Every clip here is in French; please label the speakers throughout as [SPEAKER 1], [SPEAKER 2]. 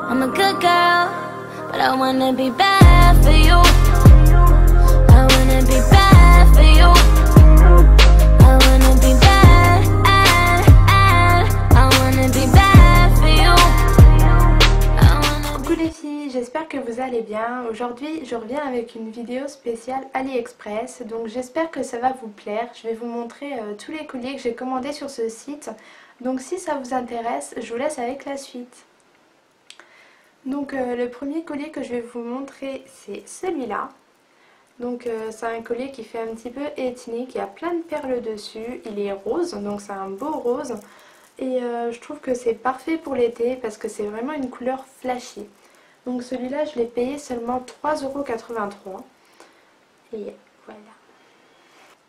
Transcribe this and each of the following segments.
[SPEAKER 1] I'm a good girl, but I wanna be bad for you. I wanna be bad for you. I wanna be bad, I wanna be bad for you.
[SPEAKER 2] Coucou les filles, j'espère que vous allez bien. Aujourd'hui je reviens avec une vidéo spéciale AliExpress, donc j'espère que ça va vous plaire. Je vais vous montrer tous les colliers que j'ai commandés sur ce site, donc si ça vous intéresse, je vous laisse avec la suite. Donc le premier collier que je vais vous montrer, c'est celui-là. Donc c'est un collier qui fait un petit peu ethnique, il y a plein de perles dessus, il est rose, donc c'est un beau rose. Et je trouve que c'est parfait pour l'été parce que c'est vraiment une couleur flashy. Donc celui-là je l'ai payé seulement 3,83 €. Et voilà.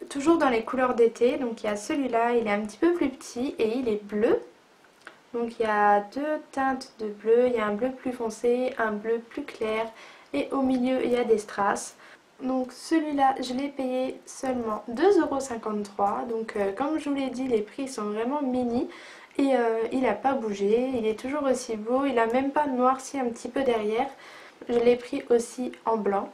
[SPEAKER 2] Toujours dans les couleurs d'été, donc il y a celui-là, il est un petit peu plus petit et il est bleu. Donc il y a deux teintes de bleu, il y a un bleu plus foncé, un bleu plus clair et au milieu il y a des strass. Donc celui-là je l'ai payé seulement 2,53 €. Donc comme je vous l'ai dit, les prix sont vraiment mini et il n'a pas bougé, il est toujours aussi beau, il n'a même pas noirci un petit peu derrière. Je l'ai pris aussi en blanc.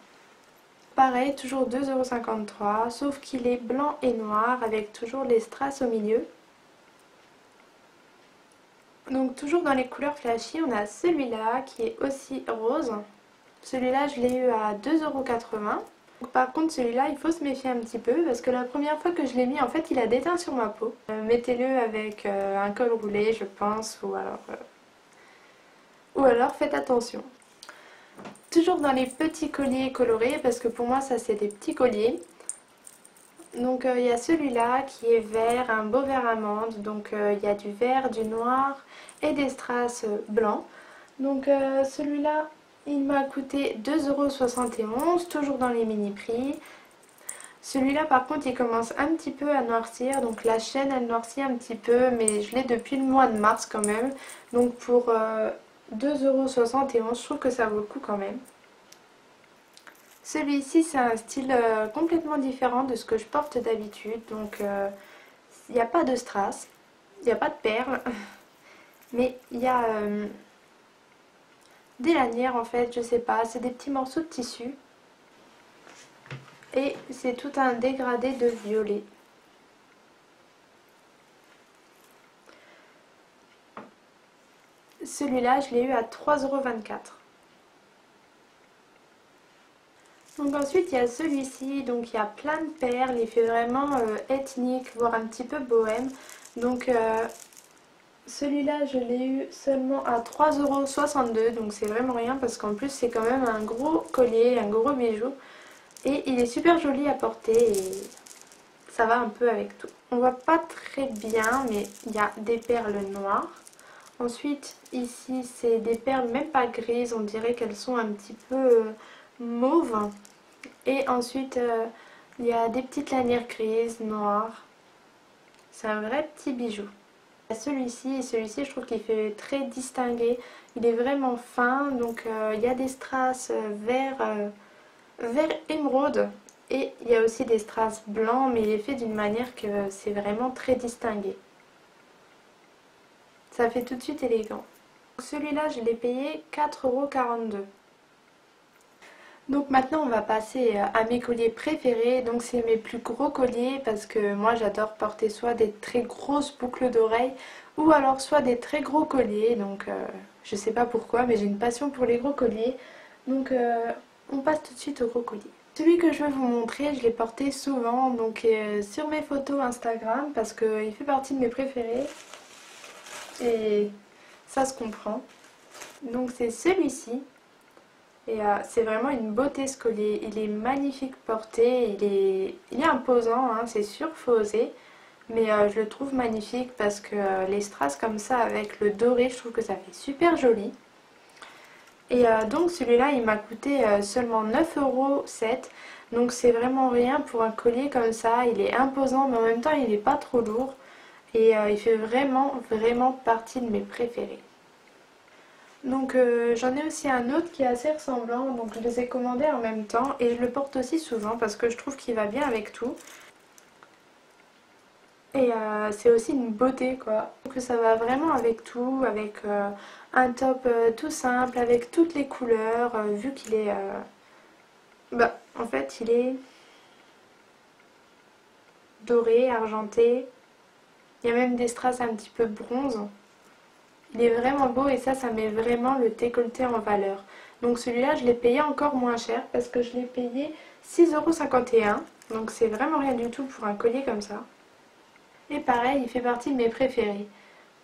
[SPEAKER 2] Pareil, toujours 2,53 €, sauf qu'il est blanc et noir avec toujours les strass au milieu. Donc toujours dans les couleurs flashy, on a celui-là qui est aussi rose. Celui-là je l'ai eu à 2,80 €. Par contre celui-là il faut se méfier un petit peu parce que la première fois que je l'ai mis en fait il a déteint sur ma peau. Mettez-le avec un col roulé je pense ou alors faites attention. Toujours dans les petits colliers colorés parce que pour moi ça c'est des petits colliers. Donc il y a celui-là qui est vert, un beau vert amande, donc il y a du vert, du noir et des strass blancs. Donc celui-là il m'a coûté 2,71 €, toujours dans les mini prix. Celui-là par contre il commence un petit peu à noircir, donc la chaîne elle noircit un petit peu, mais je l'ai depuis le mois de mars quand même. Donc pour 2,71 €, je trouve que ça vaut le coup quand même. Celui-ci c'est un style complètement différent de ce que je porte d'habitude, donc il n'y a pas de strass, il n'y a pas de perles, mais il y a des lanières en fait, je sais pas, c'est des petits morceaux de tissu et c'est tout un dégradé de violet. Celui-là je l'ai eu à 3,24 €. Donc ensuite il y a celui-ci, donc il y a plein de perles, il fait vraiment ethnique, voire un petit peu bohème. Donc celui-là je l'ai eu seulement à 3,62 €, donc c'est vraiment rien parce qu'en plus c'est quand même un gros collier, un gros bijou. Et il est super joli à porter et ça va un peu avec tout. On voit pas très bien mais il y a des perles noires. Ensuite ici c'est des perles même pas grises, on dirait qu'elles sont un petit peu mauve. Et ensuite il y a des petites lanières grises, noires. C'est un vrai petit bijou. Celui-ci je trouve qu'il fait très distingué. Il est vraiment fin, donc il y a des strass vert émeraude et il y a aussi des strass blancs, mais il est fait d'une manière que c'est vraiment très distingué. Ça fait tout de suite élégant. Celui-là je l'ai payé 4,42 €. Donc maintenant on va passer à mes colliers préférés, donc c'est mes plus gros colliers parce que moi j'adore porter soit des très grosses boucles d'oreilles ou alors soit des très gros colliers, donc je sais pas pourquoi mais j'ai une passion pour les gros colliers, donc on passe tout de suite au gros collier. Celui que je vais vous montrer je l'ai porté souvent donc sur mes photos Instagram parce qu'il fait partie de mes préférés et ça se comprend. Donc c'est celui-ci. Et c'est vraiment une beauté ce collier, il est magnifique porté, il est imposant, hein, c'est sûr, faut oser. Mais je le trouve magnifique parce que les strass comme ça avec le doré, je trouve que ça fait super joli. Et donc celui-là il m'a coûté seulement 9,07 €, donc c'est vraiment rien pour un collier comme ça, il est imposant mais en même temps il n'est pas trop lourd. Et il fait vraiment partie de mes préférés. Donc j'en ai aussi un autre qui est assez ressemblant, donc je les ai commandés en même temps et je le porte aussi souvent parce que je trouve qu'il va bien avec tout. Et c'est aussi une beauté quoi. Donc ça va vraiment avec tout, avec un top tout simple, avec toutes les couleurs, vu qu'il est... en fait il est doré, argenté. Il y a même des strass un petit peu bronze. Il est vraiment beau et ça met vraiment le décolleté en valeur. Donc celui-là, je l'ai payé encore moins cher parce que je l'ai payé 6,51 €. Donc c'est vraiment rien du tout pour un collier comme ça. Et pareil, il fait partie de mes préférés.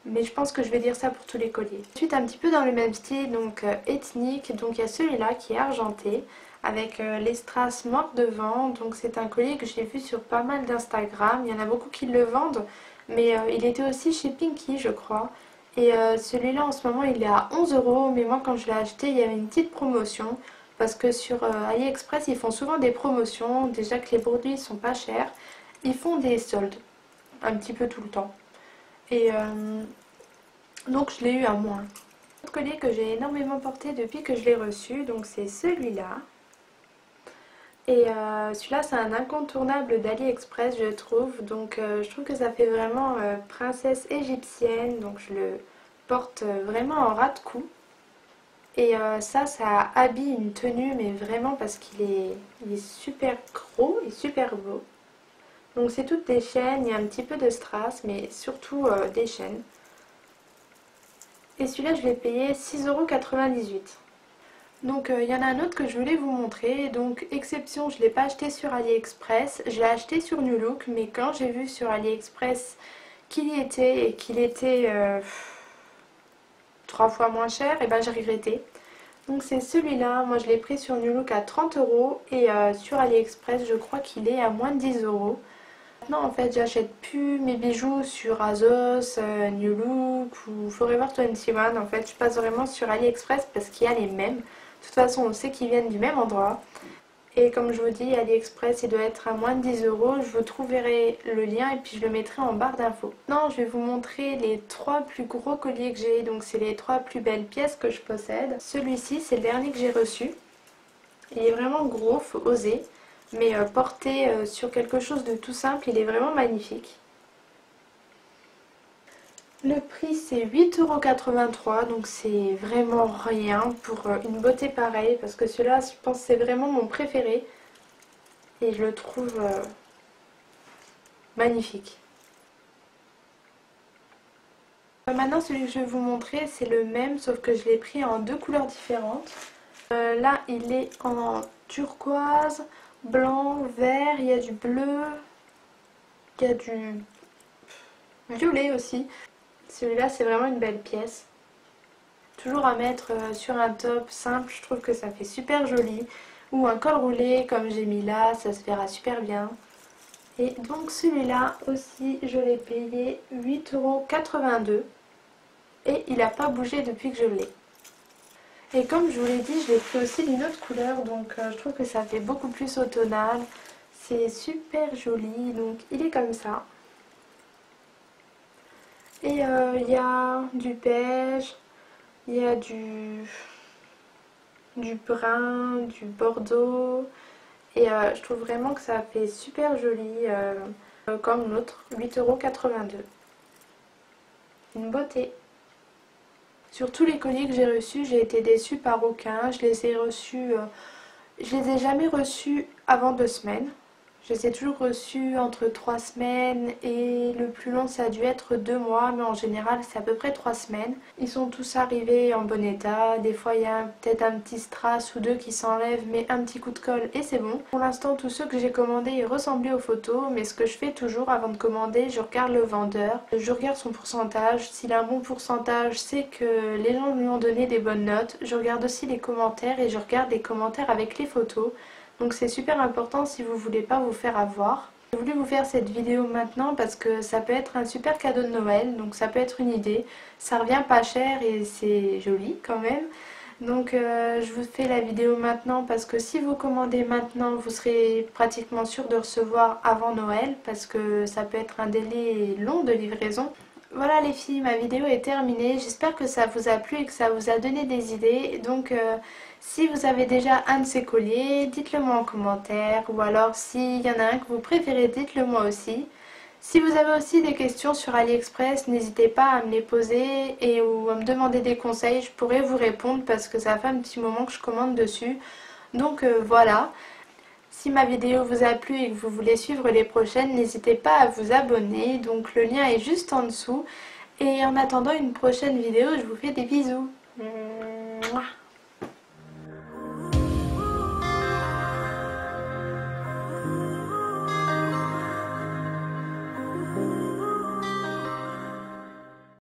[SPEAKER 2] Mais je pense que je vais dire ça pour tous les colliers. Ensuite, un petit peu dans le même style, donc ethnique. Donc il y a celui-là qui est argenté avec les strass mortes devant. Donc c'est un collier que j'ai vu sur pas mal d'Instagram. Il y en a beaucoup qui le vendent. Mais il était aussi chez Pinky, je crois. Et celui-là en ce moment il est à 11 €. Mais moi quand je l'ai acheté, il y avait une petite promotion. Parce que sur AliExpress, ils font souvent des promotions. Déjà que les produits sont pas chers. Ils font des soldes. Un petit peu tout le temps. Et donc je l'ai eu à moins. Autre collier que j'ai énormément porté depuis que je l'ai reçu, donc c'est celui-là. Et celui-là c'est un incontournable d'AliExpress je trouve. Donc je trouve que ça fait vraiment princesse égyptienne. Donc je le porte vraiment en ras de cou. Et ça habille une tenue mais vraiment parce qu'il est super gros et super beau. Donc c'est toutes des chaînes, il y a un petit peu de strass mais surtout des chaînes. Et celui-là je l'ai payé 6,98 €. Donc il y en a un autre que je voulais vous montrer. Donc exception, je ne l'ai pas acheté sur AliExpress, je l'ai acheté sur New Look. Mais quand j'ai vu sur AliExpress qu'il y était et qu'il était 3 fois moins cher, et ben j'ai regretté. Donc c'est celui-là, moi je l'ai pris sur New Look à 30 € et sur AliExpress je crois qu'il est à moins de 10 €. Maintenant en fait j'achète plus mes bijoux sur Azos, New Look ou Forever 21. En fait je passe vraiment sur AliExpress parce qu'il y a les mêmes. De toute façon on sait qu'ils viennent du même endroit. Et comme je vous dis, AliExpress il doit être à moins de 10 €. Je vous trouverai le lien et puis je le mettrai en barre d'infos. Maintenant je vais vous montrer les 3 plus gros colliers que j'ai. Donc c'est les 3 plus belles pièces que je possède. Celui-ci c'est le dernier que j'ai reçu. Il est vraiment gros, faut oser. Mais porté sur quelque chose de tout simple, il est vraiment magnifique. Le prix c'est 8,83 €, donc c'est vraiment rien pour une beauté pareille. Parce que celui-là, je pense que c'est vraiment mon préféré. Et je le trouve magnifique. Maintenant celui que je vais vous montrer, c'est le même, sauf que je l'ai pris en 2 couleurs différentes. Là il est en turquoise, blanc, vert, il y a du bleu, il y a du violet aussi. Celui-là c'est vraiment une belle pièce. Toujours à mettre sur un top simple, je trouve que ça fait super joli. Ou un col roulé comme j'ai mis là, ça se verra super bien. Et donc celui-là aussi je l'ai payé 8,82 € et il n'a pas bougé depuis que je l'ai. Et comme je vous l'ai dit, je l'ai pris aussi d'une autre couleur, donc je trouve que ça fait beaucoup plus automnal. C'est super joli, donc il est comme ça. Et il y a du beige, il y a du brun, du bordeaux. Et je trouve vraiment que ça fait super joli, comme l'autre, 8,82 €. Une beauté. Sur tous les colliers que j'ai reçus, j'ai été déçue par aucun. Je les ai jamais reçus avant 2 semaines. Je les ai toujours reçus entre 3 semaines et le plus long ça a dû être 2 mois, mais en général c'est à peu près 3 semaines. Ils sont tous arrivés en bon état. Des fois il y a peut-être un petit strass ou deux qui s'enlèvent, mais un petit coup de colle et c'est bon. Pour l'instant tous ceux que j'ai commandés ils ressemblaient aux photos, mais ce que je fais toujours avant de commander, je regarde le vendeur, je regarde son pourcentage. S'il a un bon pourcentage, c'est que les gens lui ont donné des bonnes notes. Je regarde aussi les commentaires et je regarde les commentaires avec les photos. Donc c'est super important si vous voulez pas vous faire avoir. J'ai voulu vous faire cette vidéo maintenant parce que ça peut être un super cadeau de Noël, donc ça peut être une idée. Ça revient pas cher et c'est joli quand même. Donc je vous fais la vidéo maintenant parce que si vous commandez maintenant, vous serez pratiquement sûr de recevoir avant Noël parce que ça peut être un délai long de livraison. Voilà les filles, ma vidéo est terminée. J'espère que ça vous a plu et que ça vous a donné des idées. Donc si vous avez déjà un de ces colliers, dites-le moi en commentaire. Ou alors s'il y en a un que vous préférez, dites-le moi aussi. Si vous avez aussi des questions sur AliExpress, n'hésitez pas à me les poser ou à me demander des conseils, je pourrais vous répondre parce que ça fait un petit moment que je commande dessus. Donc voilà, si ma vidéo vous a plu et que vous voulez suivre les prochaines, n'hésitez pas à vous abonner, donc le lien est juste en dessous. Et en attendant une prochaine vidéo, je vous fais des bisous. Mouah.